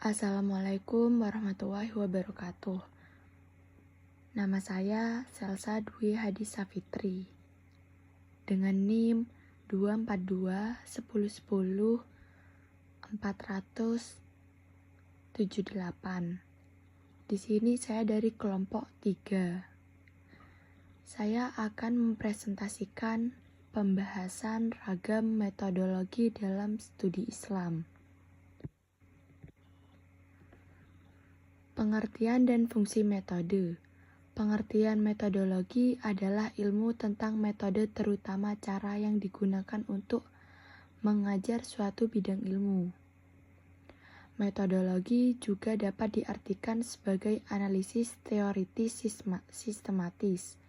Assalamualaikum warahmatullahi wabarakatuh. Nama saya Selsa Dwi Hadi Safitri dengan NIM 242 1010 478. Di sini saya dari kelompok 3. Saya akan mempresentasikan pembahasan ragam metodologi dalam studi Islam. Pengertian dan fungsi metode. Pengertian metodologi adalah ilmu tentang metode, terutama cara yang digunakan untuk mengajar suatu bidang ilmu. Metodologi juga dapat diartikan sebagai analisis teoritis sistematis.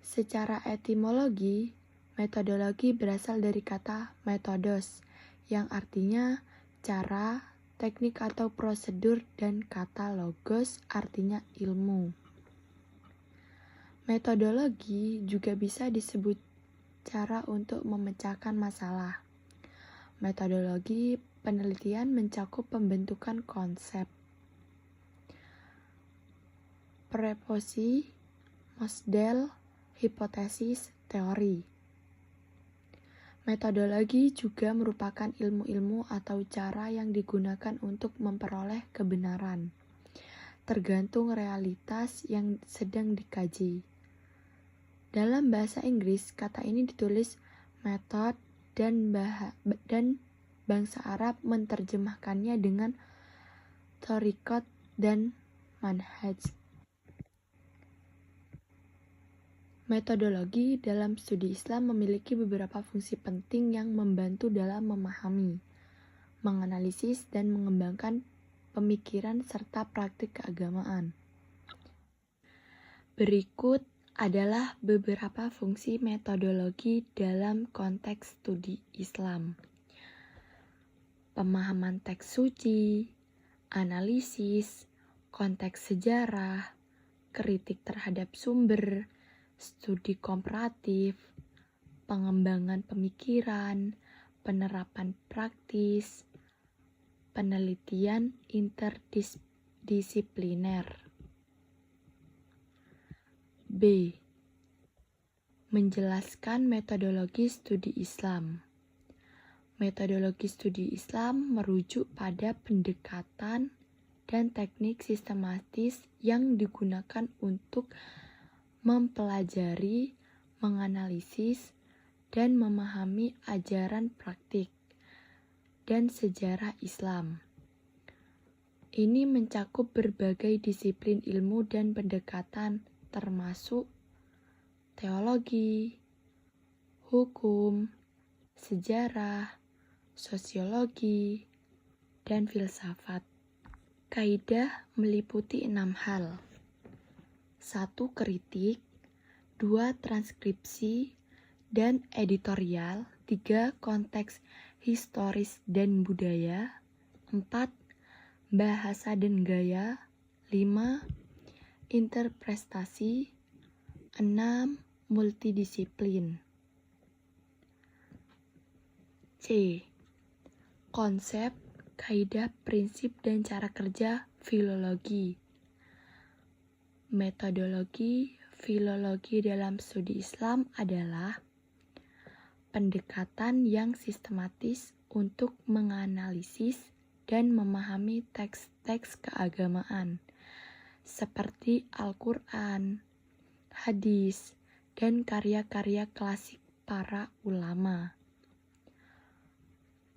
Secara etimologi, metodologi berasal dari kata metodos, yang artinya cara, teknik atau prosedur, dan kata logos artinya ilmu. Metodologi juga bisa disebut cara untuk memecahkan masalah. Metodologi penelitian mencakup pembentukan konsep, preposi, model, hipotesis, teori. Metodologi juga merupakan ilmu-ilmu atau cara yang digunakan untuk memperoleh kebenaran, tergantung realitas yang sedang dikaji. Dalam bahasa Inggris, kata ini ditulis method dan bangsa Arab menerjemahkannya dengan thoriqat dan manhaj. Metodologi dalam studi Islam memiliki beberapa fungsi penting yang membantu dalam memahami, menganalisis, dan mengembangkan pemikiran serta praktik keagamaan. Berikut adalah beberapa fungsi metodologi dalam konteks studi Islam. Pemahaman teks suci, analisis, konteks sejarah, kritik terhadap sumber, studi komparatif, pengembangan pemikiran, penerapan praktis, penelitian interdisipliner. B. Menjelaskan metodologi studi Islam. Metodologi studi Islam merujuk pada pendekatan dan teknik sistematis yang digunakan untuk mempelajari, menganalisis, dan memahami ajaran praktik dan sejarah Islam. Ini mencakup berbagai disiplin ilmu dan pendekatan, termasuk teologi, hukum, sejarah, sosiologi, dan filsafat. Kaidah meliputi 6 hal. 1. Kritik, 2. Transkripsi dan editorial, 3. Konteks historis dan budaya, 4. Bahasa dan gaya, 5. Interpretasi, 6. Multidisiplin. C. Konsep, kaidah, prinsip, dan cara kerja filologi. Metodologi filologi dalam studi Islam adalah pendekatan yang sistematis untuk menganalisis dan memahami teks-teks keagamaan seperti Al-Quran, hadis, dan karya-karya klasik para ulama.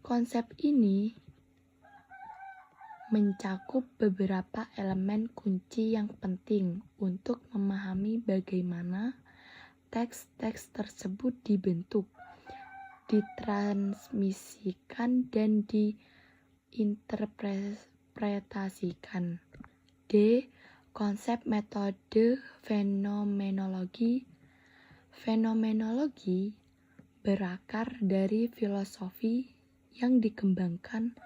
Konsep ini mencakup beberapa elemen kunci yang penting untuk memahami bagaimana teks-teks tersebut dibentuk, ditransmisikan, dan diinterpretasikan. D. Konsep metode fenomenologi. Fenomenologi berakar dari filosofi yang dikembangkan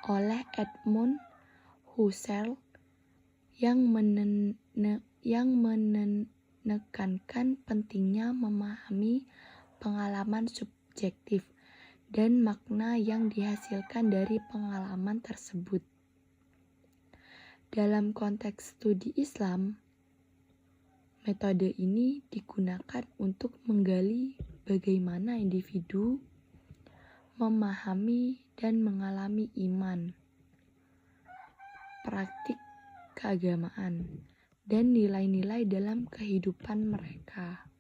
oleh Edmund Husserl yang menekankan pentingnya memahami pengalaman subjektif dan makna yang dihasilkan dari pengalaman tersebut. Dalam konteks studi Islam, metode ini digunakan untuk menggali bagaimana individu memahami dan mengalami iman, praktik keagamaan, dan nilai-nilai dalam kehidupan mereka.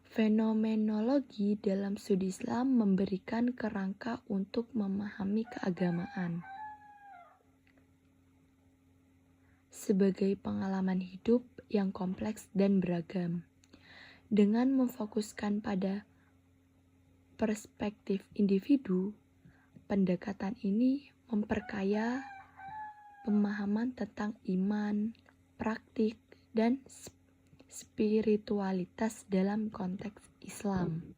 Fenomenologi dalam studi Islam memberikan kerangka untuk memahami keagamaan sebagai pengalaman hidup yang kompleks dan beragam. Dengan memfokuskan pada perspektif individu, pendekatan ini memperkaya pemahaman tentang iman, praktik, dan spiritualitas dalam konteks Islam.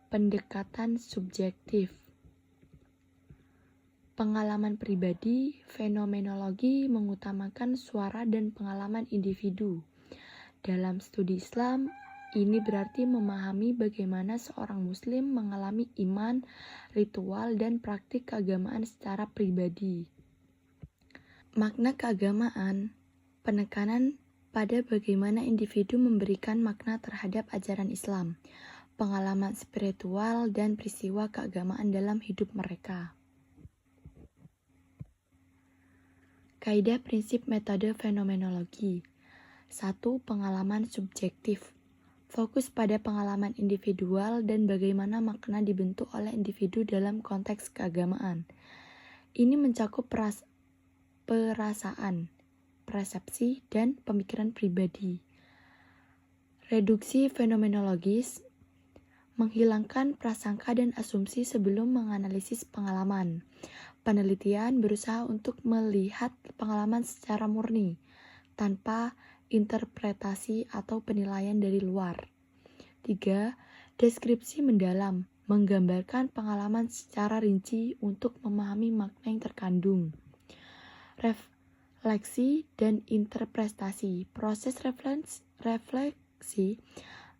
Pendekatan subjektif. Pengalaman pribadi, fenomenologi mengutamakan suara dan pengalaman individu. Dalam studi Islam, ini berarti memahami bagaimana seorang muslim mengalami iman, ritual, dan praktik keagamaan secara pribadi. Makna keagamaan, penekanan pada bagaimana individu memberikan makna terhadap ajaran Islam, pengalaman spiritual, dan peristiwa keagamaan dalam hidup mereka. Kaidah prinsip metode fenomenologi. 1. Pengalaman subjektif. Fokus pada pengalaman individual dan bagaimana makna dibentuk oleh individu dalam konteks keagamaan. Ini mencakup perasaan, persepsi, dan pemikiran pribadi. Reduksi fenomenologis, menghilangkan prasangka dan asumsi sebelum menganalisis pengalaman. Penelitian berusaha untuk melihat pengalaman secara murni, tanpa interpretasi atau penilaian dari luar. 3. Deskripsi mendalam, menggambarkan pengalaman secara rinci untuk memahami makna yang terkandung. Refleksi dan interpretasi, proses refleksi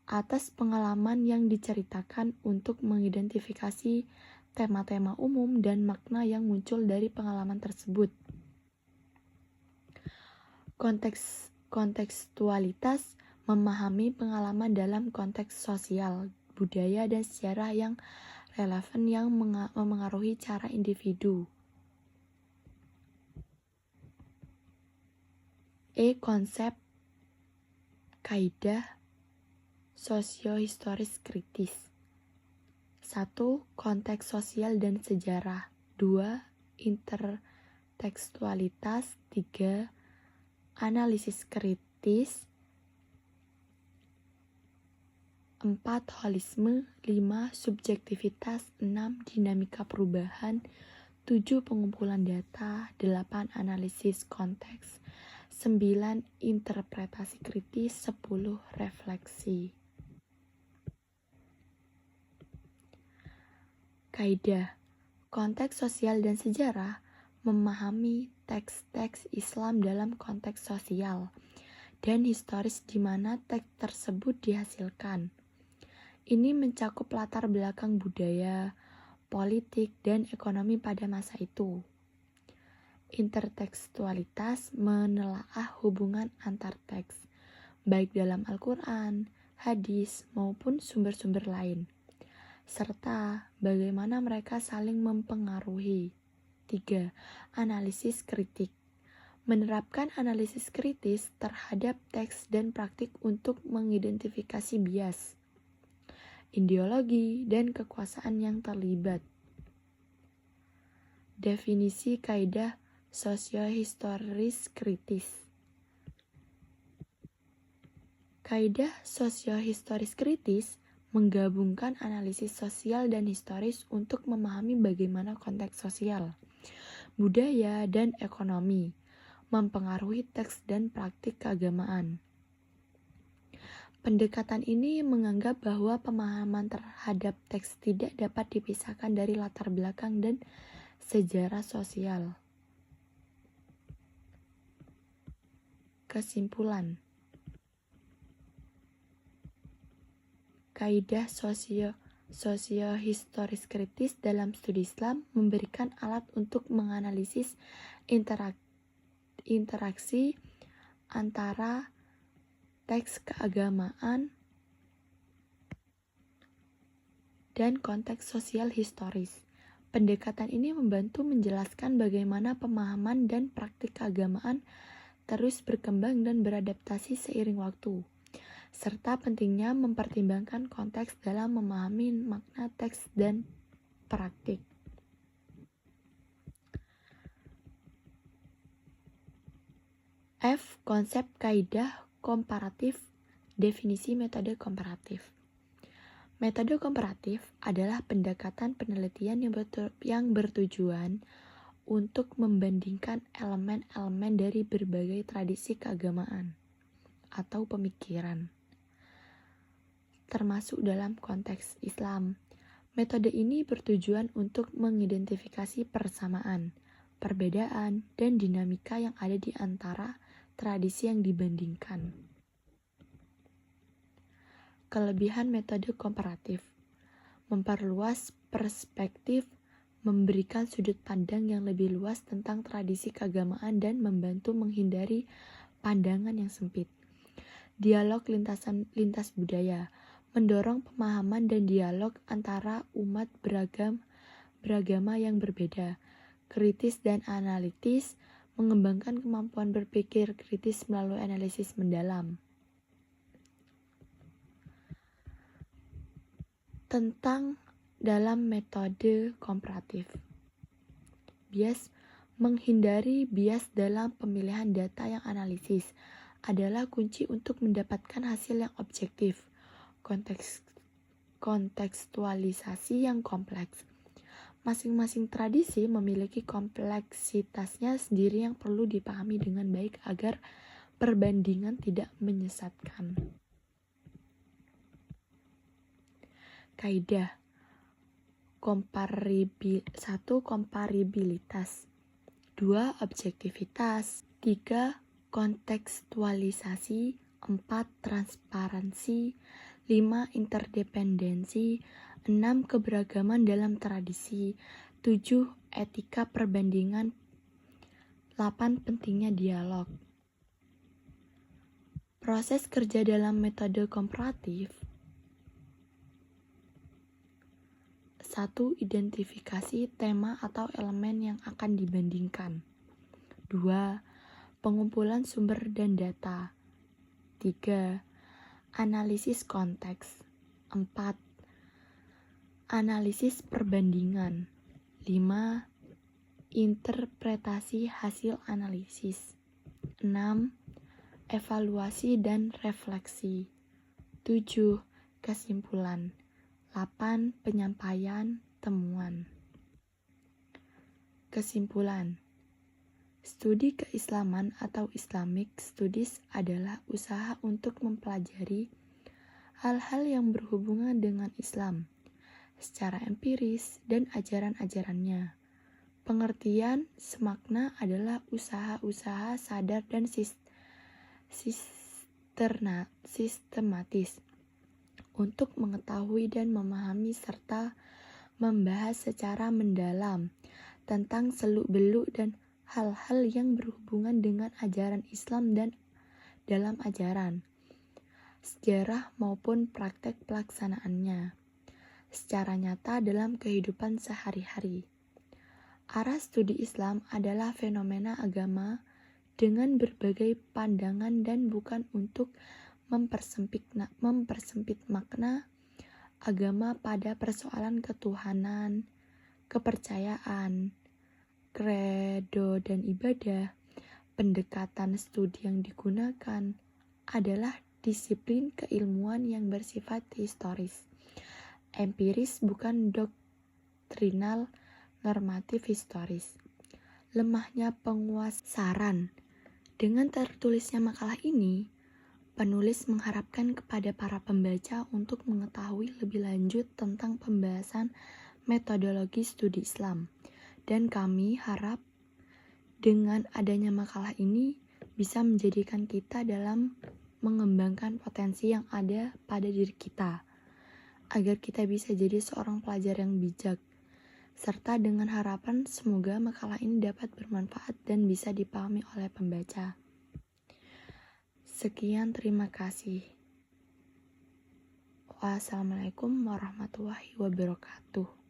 atas pengalaman yang diceritakan untuk mengidentifikasi tema-tema umum dan makna yang muncul dari pengalaman tersebut. Kontekstualitas, memahami pengalaman dalam konteks sosial, budaya, dan sejarah yang relevan yang memengaruhi cara individu. Konsep kaidah sosiohistoris kritis. 1. Konteks sosial dan sejarah. 2. Intertekstualitas. 3. Analisis kritis. 4. Holisme. 5. Subjektivitas. 6. Dinamika perubahan. 7. Pengumpulan data. 8. Analisis konteks. 9. Interpretasi kritis. 10. Refleksi. Kaidah konteks sosial dan sejarah, memahami teks-teks Islam dalam konteks sosial dan historis di mana teks tersebut dihasilkan. Ini mencakup latar belakang budaya, politik, dan ekonomi pada masa itu. Intertekstualitas menelaah hubungan antar teks, baik dalam Al-Quran, hadis, maupun sumber-sumber lain, serta bagaimana mereka saling mempengaruhi. 3. Analisis kritik, menerapkan analisis kritis terhadap teks dan praktik untuk mengidentifikasi bias, ideologi, dan kekuasaan yang terlibat. Definisi kaidah sosiohistoris kritis. Kaidah sosiohistoris kritis menggabungkan analisis sosial dan historis untuk memahami bagaimana konteks sosial, budaya, dan ekonomi mempengaruhi teks dan praktik keagamaan. Pendekatan ini menganggap bahwa pemahaman terhadap teks tidak dapat dipisahkan dari latar belakang dan sejarah sosial. Kesimpulan, kaidah sosiohistoris kritis dalam studi Islam memberikan alat untuk menganalisis interaksi antara teks keagamaan dan konteks sosial historis. Pendekatan ini membantu menjelaskan bagaimana pemahaman dan praktik keagamaan terus berkembang dan beradaptasi seiring waktu, serta pentingnya mempertimbangkan konteks dalam memahami makna teks dan praktik. F. Konsep kaidah komparatif. Definisi metode komparatif. Metode komparatif adalah pendekatan penelitian yang bertujuan untuk membandingkan elemen-elemen dari berbagai tradisi keagamaan atau pemikiran, termasuk dalam konteks Islam. Metode ini bertujuan untuk mengidentifikasi persamaan, perbedaan, dan dinamika yang ada di antara tradisi yang dibandingkan. Kelebihan metode komparatif: memperluas perspektif, memberikan sudut pandang yang lebih luas tentang tradisi keagamaan dan membantu menghindari pandangan yang sempit. Dialog lintas budaya, mendorong pemahaman dan dialog antara umat beragama yang berbeda. Kritis dan analitis, mengembangkan kemampuan berpikir kritis melalui analisis mendalam. Tentang dalam metode komparatif. Bias. Menghindari bias dalam pemilihan data yang analisis adalah kunci untuk mendapatkan hasil yang objektif. Kontekstualisasi yang kompleks. Masing-masing tradisi memiliki kompleksitasnya sendiri yang perlu dipahami dengan baik agar perbandingan tidak menyesatkan. Kaidah. 1. Komparabilitas. 2. Objektivitas. 3. Kontekstualisasi. 4. Transparansi. 5. Interdependensi. 6. Keberagaman dalam tradisi. 7. Etika perbandingan. 8. Pentingnya dialog. Proses kerja dalam metode komparatif. 1. Identifikasi tema atau elemen yang akan dibandingkan. 2. Pengumpulan sumber dan data. 3. Analisis konteks. 4. Analisis perbandingan. 5. Interpretasi hasil analisis. 6. Evaluasi dan refleksi. 7. Kesimpulan. 8. Penyampaian temuan. Kesimpulan. Studi keislaman atau Islamic Studies adalah usaha untuk mempelajari hal-hal yang berhubungan dengan Islam secara empiris dan ajaran-ajarannya. Pengertian semakna adalah usaha-usaha sadar dan sistematis untuk mengetahui dan memahami serta membahas secara mendalam tentang seluk-beluk dan hal-hal yang berhubungan dengan ajaran Islam dan dalam ajaran, sejarah maupun praktek pelaksanaannya secara nyata dalam kehidupan sehari-hari. Arah studi Islam adalah fenomena agama dengan berbagai pandangan dan bukan untuk mempersempit makna agama pada persoalan ketuhanan, kepercayaan, kredo dan ibadah. Pendekatan studi yang digunakan adalah disiplin keilmuan yang bersifat historis, empiris bukan doktrinal, normatif historis. Lemahnya penguasaran. Dengan tertulisnya makalah ini, penulis mengharapkan kepada para pembaca untuk mengetahui lebih lanjut tentang pembahasan metodologi studi Islam. Dan kami harap dengan adanya makalah ini bisa menjadikan kita dalam mengembangkan potensi yang ada pada diri kita. agar kita bisa jadi seorang pelajar yang bijak, serta dengan harapan semoga makalah ini dapat bermanfaat dan bisa dipahami oleh pembaca. Sekian, terima kasih. Wassalamualaikum warahmatullahi wabarakatuh.